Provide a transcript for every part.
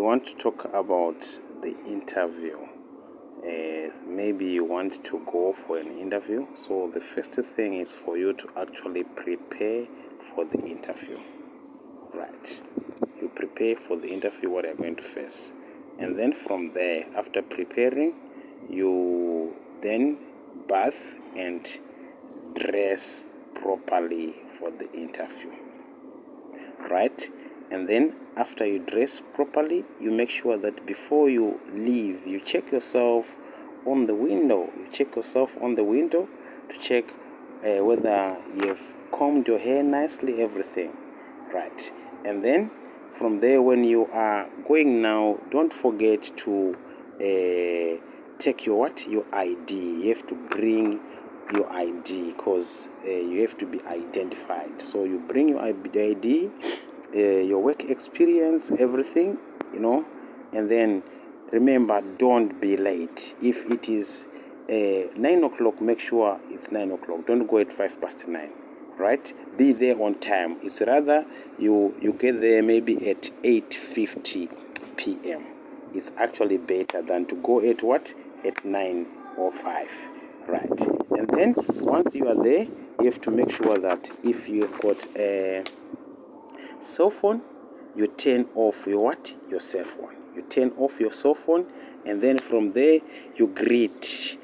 want to talk about the interview. Maybe you want to go for an interview. So the first thing is for you to actually prepare for the interview. Right. You prepare for the interview, what you're going to face. And then from there, after preparing, you then bath and dress properly for the interview. Right? And then after you dress properly, you make sure that before you leave, you check yourself on the window. You check yourself on the window to check whether you've combed your hair nicely, everything. Right. And then from there, when you are going now, don't forget to take your ID. You have to bring your ID because you have to be identified. So you bring your ID, your work experience, everything, and then remember, don't be late. If it is 9 o'clock, make sure it's 9 o'clock. Don't go at 9:05. Right? Be there on time. It's rather you get there maybe at 8:50 p.m. It's actually better than to go at 9:05. Right? And then once you are there, you have to make sure that if you've got a cell phone, you turn off your cell phone. You turn off your cell phone, and then from there you greet.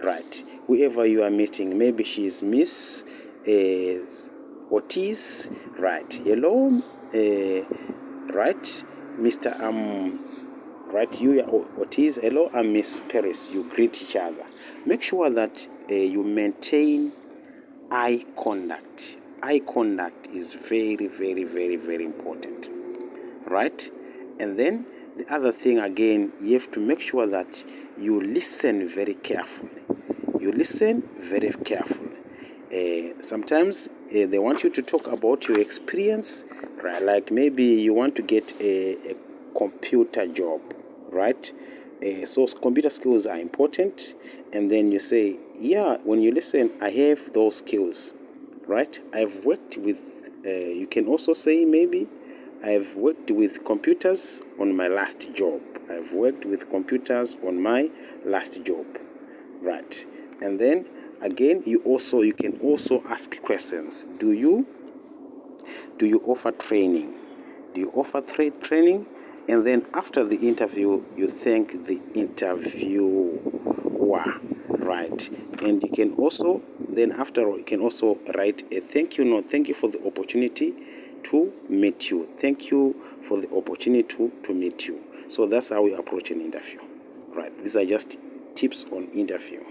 Right? Whoever you are meeting, maybe she is Miss Ortiz. Right? Hello, right, Mr. Right? You are Ortiz. Hello, I'm Miss Perez. You greet each other. Make sure that you maintain eye contact. Eye contact is very, very, very, very important. Right? And then the other thing again, you have to make sure that you listen very carefully. Sometimes they want you to talk about your experience, right? Like maybe you want to get a computer job, right? So computer skills are important. And then you say, yeah, when you listen, I have those skills, right? I've worked with, you can also say maybe, I've worked with computers on my last job. Right? And then again, you can also ask questions. Do you offer training? Training? And then after the interview, you thank the interviewer. Right? And you can also write a thank you note. Thank you for the opportunity to meet you. Thank you for the opportunity to meet you. So that's how we approach an interview. Right? These are just tips on interview.